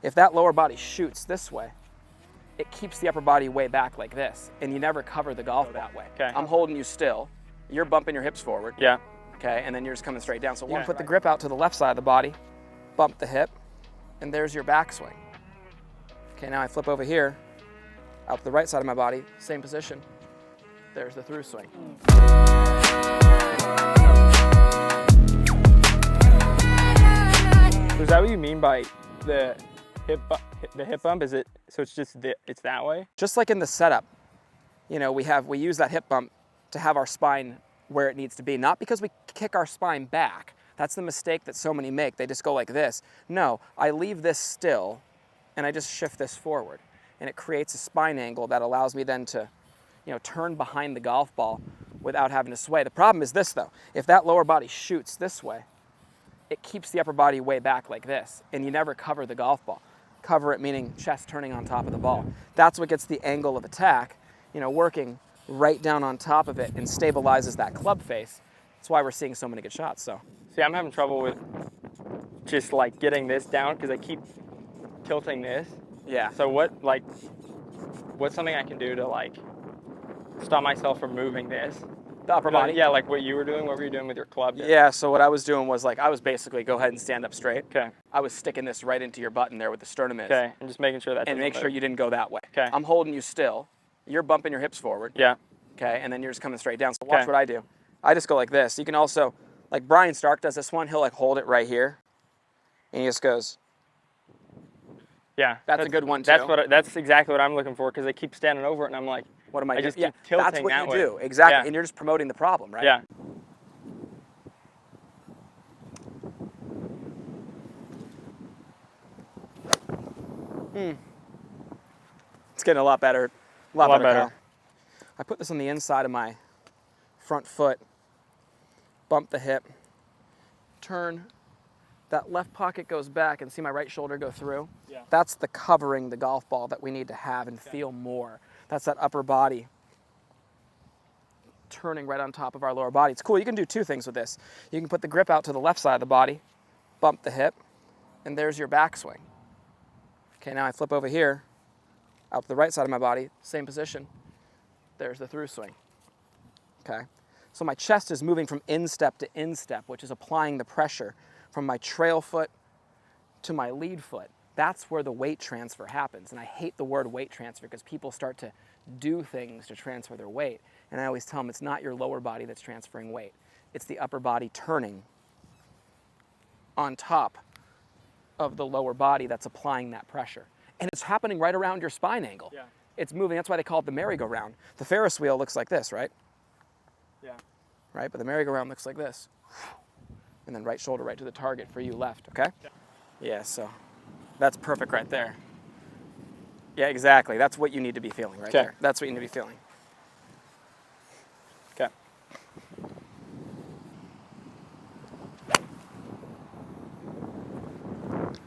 If that lower body shoots this way, it keeps the upper body way back like this, and you never cover the golf that way. Okay. I'm holding you still. You're bumping your hips forward. Yeah. Okay, and then you're just coming straight down. So one, Yeah. put the grip out to the left side of the body, bump the hip, and there's your backswing. Okay, now I flip over here, out to the right side of my body, same position. There's the through swing. So is that what you mean by the hip bump? Is it, so it's just, it's that way? Just like in the setup, you know, we use that hip bump to have our spine where it needs to be, not because we kick our spine back. That's the mistake that so many make. They just go like this. No, I leave this still and I just shift this forward, and it creates a spine angle that allows me then to, you know, turn behind the golf ball without having to sway. The problem is this though, if that lower body shoots this way, it keeps the upper body way back like this, and you never cover the golf ball. Cover it meaning chest turning on top of the ball. That's what gets the angle of attack, you know, working right down on top of it and stabilizes that club face. That's why we're seeing so many good shots. So, see, I'm having trouble with just like getting this down because I keep tilting this. yeah. So what's something I can do to like stop myself from moving this? The upper body? Yeah, like what you were doing, what were you doing with your club there? Yeah, so what I was doing was like, I was basically go ahead and stand up straight. Okay. I was sticking this right into your button there with the sternum is. Okay, and just making sure that And make sure you didn't go that way. Okay. I'm holding you still. You're bumping your hips forward. Yeah. Okay, and then you're just coming straight down. So watch Okay. what I do. I just go like this. You can also, like Brian Stark does this one, he'll like hold it right here. And he just goes, Yeah. that's a good one too. That's exactly what I'm looking for because I keep standing over it and I'm like, what am I doing? just keep tilting that's what that you way. do. Exactly. Yeah. And you're just promoting the problem, right? Yeah. It's getting a lot better. A lot better. better. Kyle. I put this on the inside of my front foot, bump the hip, turn. That left pocket goes back and see my right shoulder go through. Yeah. That's the covering the golf ball that we need to have and feel more. That's that upper body turning right on top of our lower body. It's cool. You can do two things with this. You can put the grip out to the left side of the body, bump the hip, and there's your backswing. Okay, now I flip over here, out to the right side of my body, same position. There's the through swing. Okay, so my chest is moving from instep to instep, which is applying the pressure from my trail foot to my lead foot. That's where the weight transfer happens. And I hate the word weight transfer because people start to do things to transfer their weight. And I always tell them it's not your lower body that's transferring weight. It's the upper body turning on top of the lower body that's applying that pressure. And it's happening right around your spine angle. Yeah. It's moving. That's why they call it the merry-go-round. The Ferris wheel looks like this, right? Yeah. Right, but the merry-go-round looks like this. And then right shoulder right to the target for you left, okay? Yeah, so that's perfect right there. Yeah, exactly. That's what you need to be feeling right there. That's what you need to be feeling. Okay.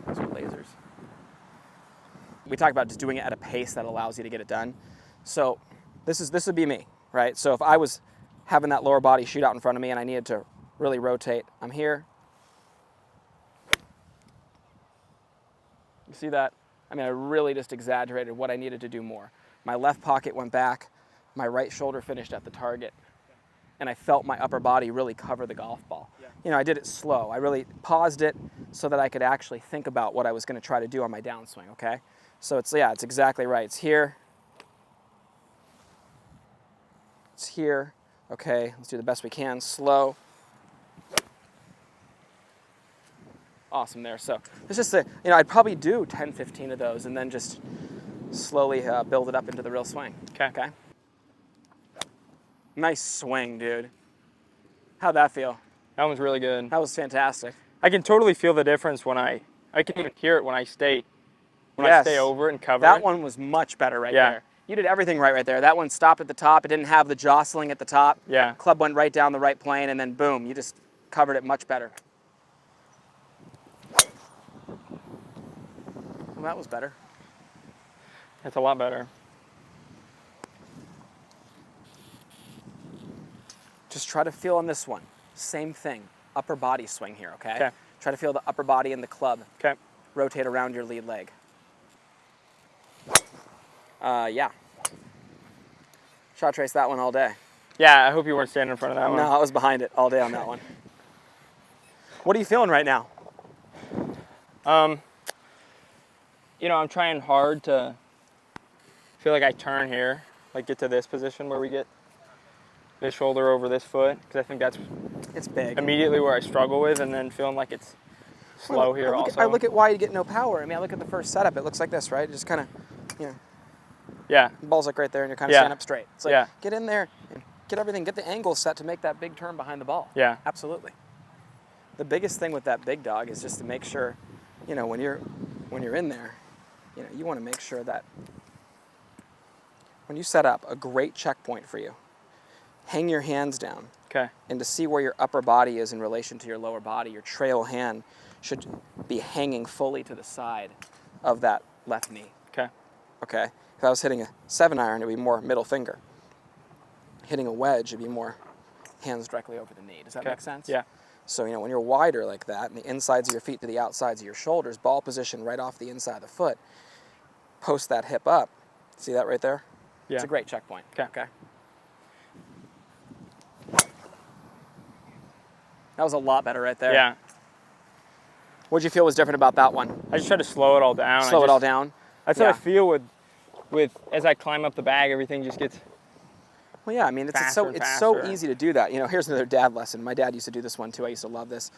Those are lasers. We talk about just doing it at a pace that allows you to get it done. So this would be me, right? So if I was having that lower body shoot out in front of me and I needed to really rotate, I'm here. You see that? I mean, I really just exaggerated what I needed to do more. My left pocket went back, my right shoulder finished at the target, and I felt my upper body really cover the golf ball. Yeah. You know, I did it slow. I really paused it so that I could actually think about what I was going to try to do on my downswing, okay? So it's exactly right. It's here. It's here. Okay, let's do the best we can. Slow. Awesome there. So it's just I'd probably do 10, 15 of those and then just slowly build it up into the real swing. Okay. Nice swing, dude. How'd that feel? That was really good. That was fantastic. I can totally feel the difference when I can even hear it when I stay over it and cover that it. one was much better right there. You did everything right there. That one stopped at the top. It didn't have the jostling at the top. Yeah. Club went right down the right plane, and then boom, you just covered it much better. Well, that was better. That's a lot better. Just try to feel on this one. Same thing. Upper body swing here, okay? Okay. Try to feel the upper body in the club. Okay. Rotate around your lead leg. Yeah. Shot trace that one all day. Yeah, I hope you weren't standing in front of that one. No, I was behind it all day on that one. What are you feeling right now? You know, I'm trying hard to feel like I turn here, like get to this position where we get this shoulder over this foot, because I think that's It's big. immediately where I struggle with, and then feeling like it's slow here also. I look at why you get no power. I mean, I look at the first setup. It looks like this, right? Just kind of, you know, Yeah, the ball's like right there, and you're kind of Yeah. standing up straight. It's like, Yeah. get in there and get everything, get the angle set to make that big turn behind the ball. yeah, Absolutely. The biggest thing with that big dog is just to make sure, you know, when you're in there, you know, you want to make sure that when you set up a great checkpoint for you, hang your hands down, okay, and to see where your upper body is in relation to your lower body, your trail hand should be hanging fully to the side of that left knee. okay, Okay? If I was hitting a 7-iron, it would be more middle finger. Hitting a wedge, it'd be more hands directly over the knee. Does that okay. make sense? Yeah, So, you know, when you're wider like that, and the insides of your feet to the outsides of your shoulders, ball position right off the inside of the foot, post that hip up. See that right there? yeah. It's a great checkpoint. Okay. That was a lot better right there. Yeah, What'd you feel was different about that one? I just try to slow it all down. Slow it all down. That's what Yeah. I feel with as I climb up the bag, everything just gets. Well, yeah, I mean, it's Faster and so faster. easy to do that. You know, here's another dad lesson. My dad used to do this one too. I used to love this,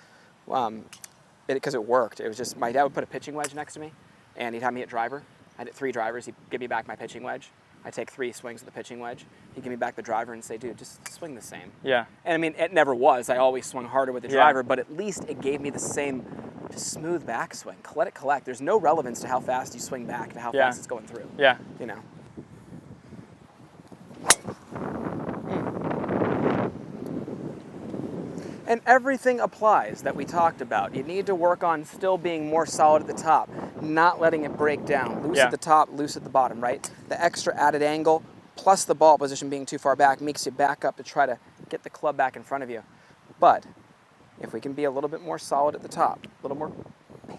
because it worked. It was just my dad would put a pitching wedge next to me, and he'd have me hit driver. I'd hit 3 drivers. He'd give me back my pitching wedge. I'd take 3 swings with the pitching wedge. He'd give me back the driver and say, "Dude, just swing the same." Yeah, And I mean, it never was. I always swung harder with the Yeah. driver, but at least it gave me the same just smooth backswing. Let it collect. There's no relevance to how fast you swing back to how Yeah. fast it's going through. yeah, You know. And everything applies that we talked about. You need to work on still being more solid at the top, not letting it break down. Loose Yeah. at the top, loose at the bottom, right? The extra added angle plus the ball position being too far back makes you back up to try to get the club back in front of you. But if we can be a little bit more solid at the top, a little more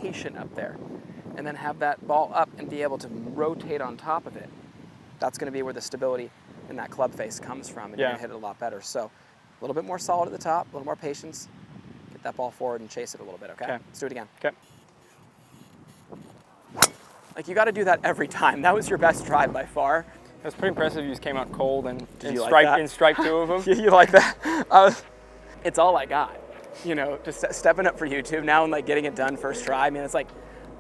patient up there, and then have that ball up and be able to rotate on top of it, that's going to be where the stability in that club face comes from, and you're Yeah. going to hit it a lot better. So a little bit more solid at the top, a little more patience, get that ball forward and chase it a little bit, okay? Okay. Let's do it again. okay. Like, you got to do that every time. That was your best drive by far. It was pretty impressive. You just came out cold and you like strike that? in strike 2 of them. You like that? It's all I got. You know, just stepping up for YouTube now and like getting it done first try. I mean, it's like,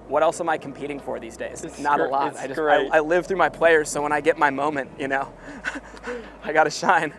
what else am I competing for these days? It's Not a gr- lot. it's great. I live through my players, so when I get my moment, you know, I got to shine.